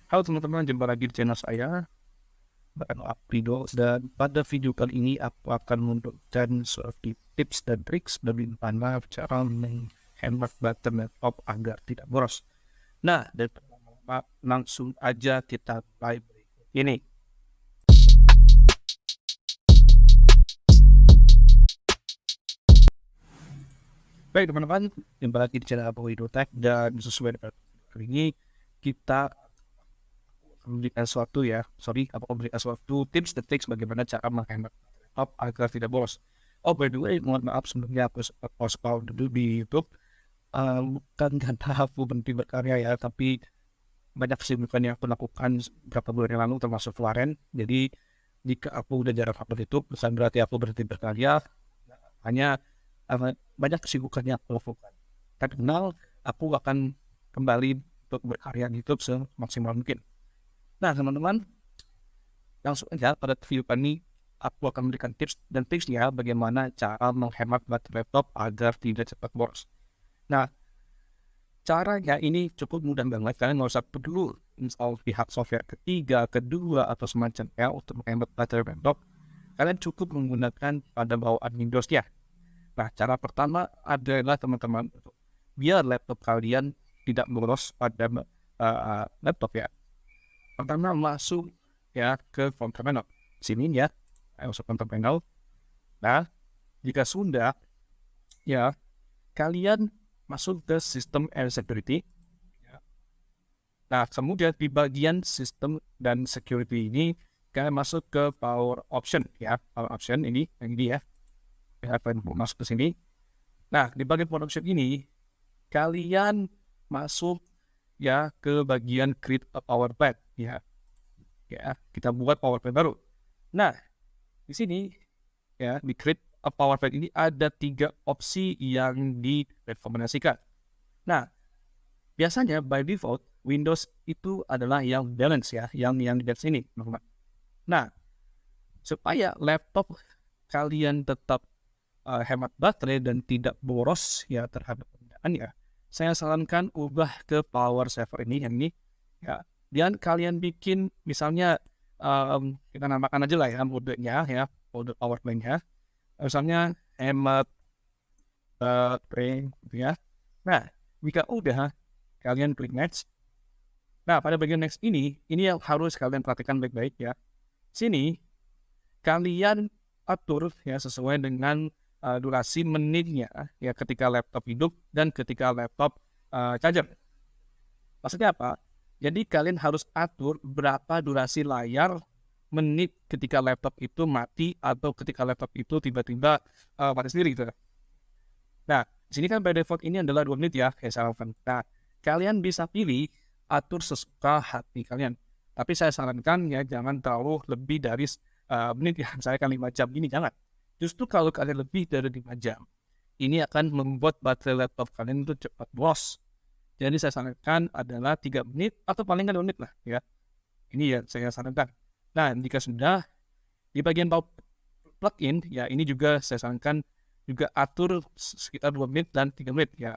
Halo teman-teman, jumpa lagi di channel saya, Bang Aprido, dan pada video kali ini aku akan memberikan suatu tips dan triks bagaimana cara menghemat baterai laptop agar tidak boros. Nah, dan pertama langsung aja kita mulai berikut ini. Baik teman-teman, jumpa lagi di channel Aprido Tech, dan sesuai dengan kali ini kita memberikan suatu tips dan triks bagaimana cara menghemat laptop agar tidak boros. Oh, by the way, mohon maaf sebelumnya aku sempat post dulu di YouTube. Bukan karena aku berhenti berkarya ya, tapi banyak kesibukan yang aku lakukan beberapa bulan yang lalu termasuk kemarin. Jadi jika aku udah jarang upload YouTube, bukan berarti aku berhenti berkarya. Hanya banyak kesibukan yang aku lakukan. Tapi kenal, aku akan kembali untuk berkarya di YouTube semaksimal mungkin. Nah, teman-teman, langsung aja pada video ini aku akan memberikan tips dan triksnya bagaimana cara menghemat baterai laptop agar tidak cepat boros. Nah, caranya ini cukup mudah banget, kalian nggak usah perlu install pihak software ketiga, kedua, atau semacamnya untuk menghemat baterai laptop. Kalian cukup menggunakan pada bawaan Windows ya. Nah, cara pertama adalah teman-teman, biar laptop kalian tidak boros pada laptop ya. Pertama masuk ya ke control panel. Sini ya, masuk control panel. Nah, jika sudah ya, kalian masuk ke sistem and security. Nah, kemudian di bagian sistem dan security ini kalian masuk ke power option ya. Power option ini yang ini ya. Kalian masuk ke sini. Nah, di bagian power option ini kalian masuk ya ke bagian create a power pad ya. Ya, kita buat power pad baru. Nah, di sini ya di create a power pad ini ada 3 opsi yang direkomendasikan. Nah, biasanya by default Windows itu adalah yang balance ya, yang di sini, teman-teman. Nah, supaya laptop kalian tetap hemat baterai dan tidak boros ya terhadap penggunaannya, saya sarankan ubah ke power saver ini yang ini ya. Dan kalian bikin misalnya kita namakan aja lah ya modenya ya, mode power bank-nya. Misalnya hemat baterai gitu ya. Nah, jika udah kalian klik next. Nah, pada bagian next ini yang harus kalian perhatikan baik-baik ya. Sini kalian atur ya sesuai dengan durasi menitnya ya ketika laptop hidup dan ketika laptop charger. Maksudnya apa? Jadi kalian harus atur berapa durasi layar menit ketika laptop itu mati atau ketika laptop itu tiba-tiba mati sendiri gitu. Nah, di sini kan by default ini adalah 2 menit ya, kayak sarankan. Nah, kalian bisa pilih atur sesuka hati kalian. Tapi saya sarankan ya jangan terlalu lebih dari menit ya, misalnya kan 5 jam ini jangan. Justru kalau kalian lebih dari 5 jam, ini akan membuat baterai laptop kalian itu cepat boros. Jadi saya sarankan adalah 3 menit atau paling nggak 2 menit lah ya. Ini ya saya sarankan. Nah, jika sudah di bagian plugin ya ini juga saya sarankan juga atur sekitar 2 menit dan 3 menit ya.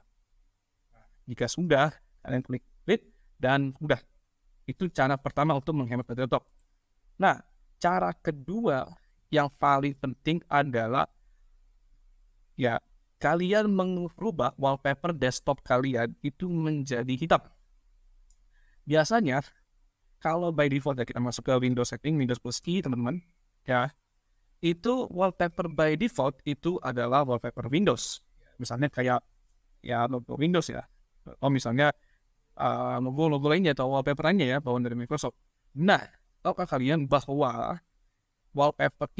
Jika sudah, kalian klik dan udah. Itu cara pertama untuk menghemat baterai laptop. Nah, cara kedua yang paling penting adalah ya kalian mengubah wallpaper desktop kalian itu menjadi hitam. Biasanya kalau by default ya kita masuk ke Windows setting, Windows plus I teman-teman ya, itu wallpaper by default itu adalah wallpaper Windows. Misalnya kayak ya logo Windows ya. Oh misalnya logo-logo lainnya atau wallpaper lainnya ya bawaan dari Microsoft. Nah, tahukah kalian bahwa wallpaper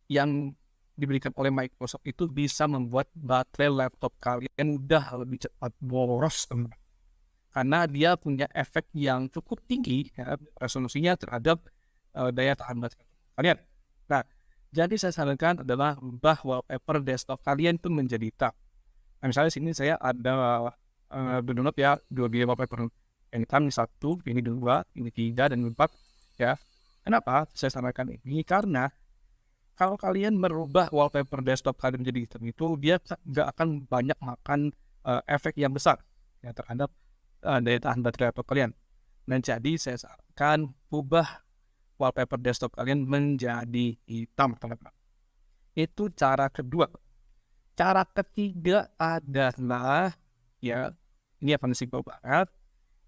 yang diberikan oleh Microsoft itu bisa membuat baterai laptop kalian udah lebih cepat boros, teman. Karena dia punya efek yang cukup tinggi ya, resolusinya terhadap daya tahan baterai kalian. Nah, jadi saya sarankan adalah ubah wallpaper desktop kalian itu menjadi hitam. Nah, misalnya sini saya ada download ya 2 wallpaper yang hitam, ini 1, ini 2, ini 3, dan 4 ya. Kenapa saya sarankan ini? Karena kalau kalian merubah wallpaper desktop kalian menjadi hitam itu, dia nggak akan banyak makan efek yang besar ya terhadap daya tahan baterai laptop kalian. Nah, jadi saya sarankan ubah wallpaper desktop kalian menjadi hitam, teman-teman. Itu cara kedua. Cara ketiga adalah, ya, ini yang paling simpel banget,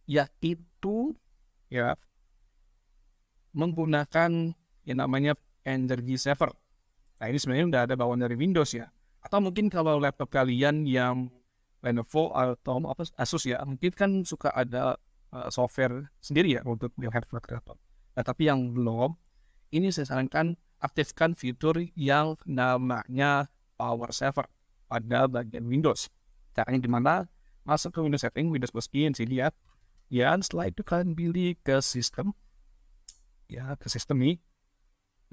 yaitu ya menggunakan yang namanya energy saver. Nah, ini sebenarnya udah ada bawaan dari Windows ya. Atau mungkin kalau laptop kalian yang Lenovo atau Asus ya, mungkin kan suka ada software sendiri ya untuk menghemat laptop. Nah, tapi yang belum, ini saya sarankan aktifkan fitur yang namanya power saver pada bagian Windows. Caranya gimana? Masuk ke Windows setting, Windows plus I, sini ya. Ya, setelah itu kalian pilih ke sistem, ya ke sistem nih.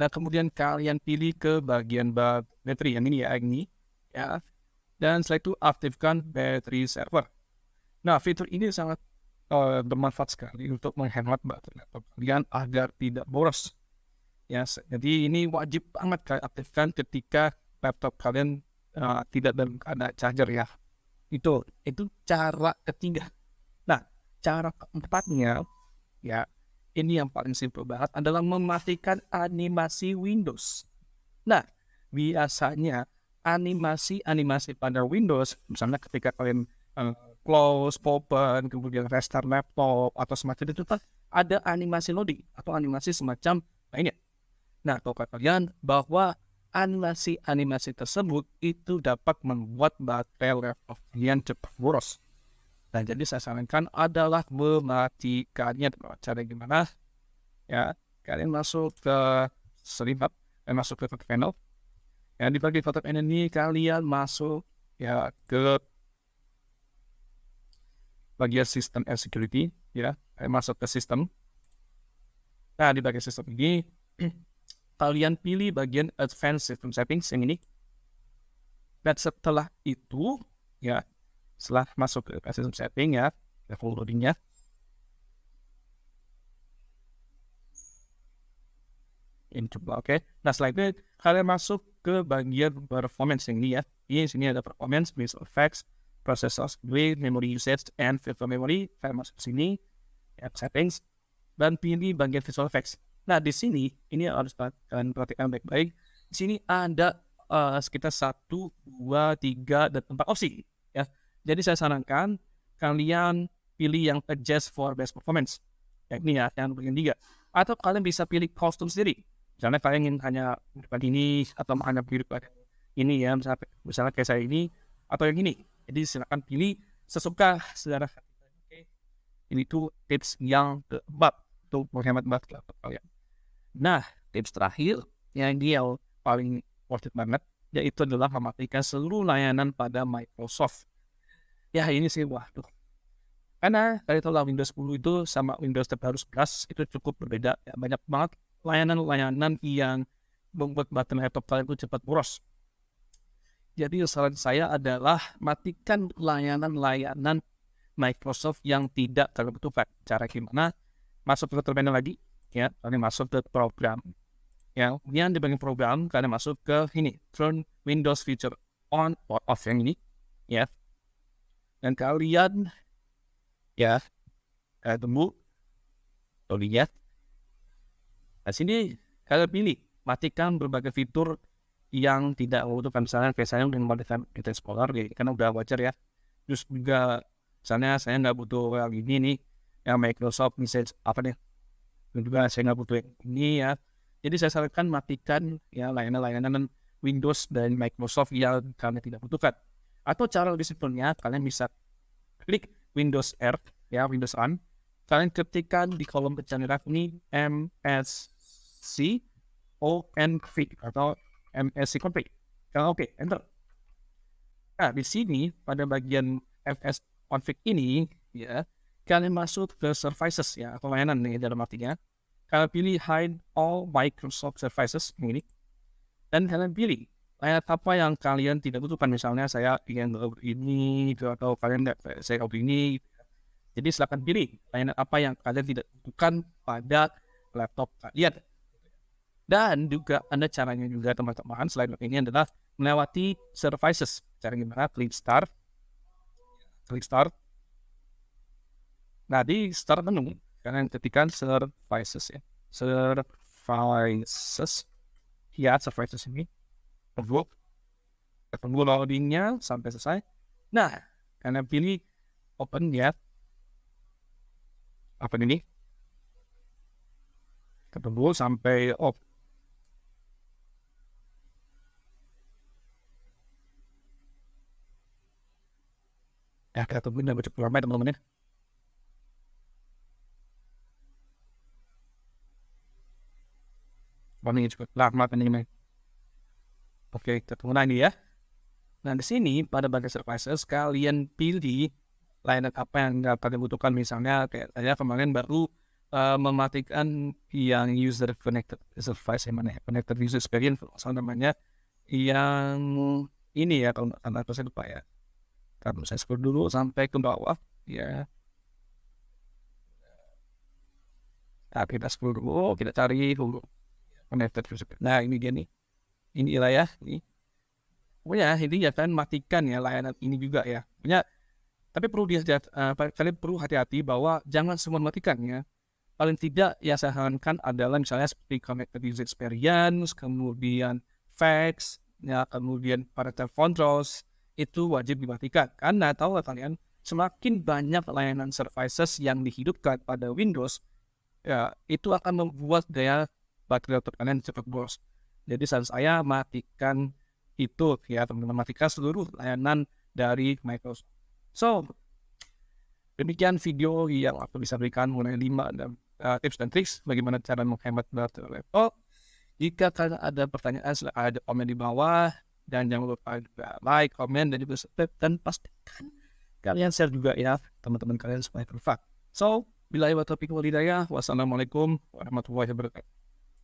Nah, kemudian kalian pilih ke bagian battery yang ini ya. Dan setelah itu aktifkan battery saver. Nah, fitur ini sangat bermanfaat sekali untuk menghemat baterai laptop kalian agar tidak boros. Ya, jadi ini wajib banget kalian aktifkan ketika laptop kalian tidak dalam keadaan charger ya. Itu cara ketiga. Nah, cara keempatnya ya, ini yang paling simpel banget adalah mematikan animasi Windows. Nah, biasanya animasi pada Windows, misalnya ketika kalian close, open, kemudian restart laptop atau semacam itu kan ada animasi loading atau animasi semacam lainnya. Nah, tahukah kalian bahwa animasi tersebut itu dapat membuat baterai laptop kalian cepat boros. Nah, jadi saya sarankan adalah mematikannya. Cara gimana? Ya, kalian masuk ke selimut, masuk ke panel. Ya, di bagian photo panel ini kalian masuk ya ke bagian sistem and security, ya. Kalian masuk ke sistem. Nah, di bagian sistem ini kalian pilih bagian advanced system settings yang ini. Dan setelah itu, ya, setelah masuk ke system setting ya, level loadingnya. Ini coba, oke. Nah, setelah itu kalian masuk ke bagian performance yang ini ya. Ini sini ada performance, visual effects, processor speed, memory usage, and virtual memory. Kalian masuk ke sini, ya, settings, dan pilih bagian visual effects. Nah, di sini ini harus kalian perhatikan baik-baik. Di sini ada sekitar 1, 2, 3, dan 4 opsi. Ya, jadi saya sarankan kalian pilih yang adjust for best performance. Ya, ini ya, yang bagian 3. Atau kalian bisa pilih custom sendiri. Misalnya kalian ingin hanya pilih ini atau hanya pilih ini ya, misalnya kayak saya ini atau yang ini. Jadi silakan pilih sesuka saudara. Oke. Ini tuh tips yang keempat untuk menghemat baterai laptop kalian. Nah, tips terakhir yang dia paling worth it banget, yaitu adalah mematikan seluruh layanan pada Microsoft. Ya, ini sih waduh. Karena kalian tahu lah Windows 10 itu sama Windows terbaru 11 itu cukup berbeda. Ya, banyak banget layanan-layanan yang membuat baterai laptop kalian itu cepat boros. Jadi saran saya adalah matikan layanan-layanan Microsoft yang tidak kalian butuhkan. Cara gimana? Masuk ke terminal lagi, ya, kalian masuk ke program. Ya, kemudian di bagian program kalian masuk ke ini, turn Windows feature on or off yang ini, ya. Dan kalian ya tunggu, lihat. Nah, sini kalian pilih matikan berbagai fitur yang tidak membutuhkan, misalnya kayak saya dengan modified Explorer ya, karena udah wajar ya. Terus juga misalnya saya nggak butuh yang ini nih, yang Microsoft Message apa nih, dan juga saya nggak butuh yang ini ya. Jadi saya sarankan matikan ya layanan-layanan Windows dan Microsoft yang kalian tidak butuhkan. Atau cara lebih simpelnya, kalian bisa klik Windows R ya, Windows on. Kalian ketikkan di kolom pencarian ini MSC config atau MSC config. Kalau oke, enter. Nah, di sini pada bagian FS config ini ya, kalian masuk ke services ya, atau layanan nih dalam artinya. Kalian pilih hide all Microsoft services ini, dan kalian pilih layanan apa yang kalian tidak butuhkan. Misalnya saya ingin ini atau kalian saya ini. Jadi silakan pilih layanan apa yang kalian tidak butuhkan pada laptop kalian. Dan juga ada caranya juga teman-teman, selain ini adalah melewati services. Cara gimana? Klik start. Nah, di start menu Kalian ketikkan services ya, services, ya services ini, tunggu loadingnya sampai selesai. Nah, kalian pilih open ya, open ini, tunggu sampai ya, kita tungguin dan cukup lama ya teman-teman ya. Ini cukup lama kan ini. Oke, kita tunggu lagi ya. Nah, di sini pada bagian services kalian pilih layanan apa yang kalian butuhkan. Misalnya kayak saya kemarin baru mematikan yang user connected service yang mana ya, connected user experience namanya, yang ini ya, kalau saya lupa ya. Kalau saya scroll dulu sampai ke bawah ya. Nah, kita scroll dulu, kita cari dulu connected user. Nah, ini dia nih. Inilah ya, ini. Pokoknya intinya kalian matikan ya layanan ini juga ya. Pokoknya tapi perlu kalian perlu hati-hati bahwa jangan semua matikan ya. Paling tidak yang saya sarankan adalah misalnya seperti connected user experience, kemudian fax, ya, kemudian parental controls, itu wajib dimatikan. Karena tahu nggak kalian, semakin banyak layanan services yang dihidupkan pada Windows, ya itu akan membuat daya baterai laptop kalian cepat boros. Jadi saran saya matikan itu ya teman-teman, matikan seluruh layanan dari Microsoft. So, demikian video yang aku bisa berikan mengenai 5 tips dan triks bagaimana cara menghemat baterai laptop. Jika kalian ada pertanyaan, silahkan ada komen di bawah. Dan jangan lupa juga like, komen, dan juga subscribe. Dan pastikan kalian share juga ya teman-teman kalian supaya bermanfaat. So, bila ada topik walidaya, wassalamualaikum warahmatullahi wabarakatuh.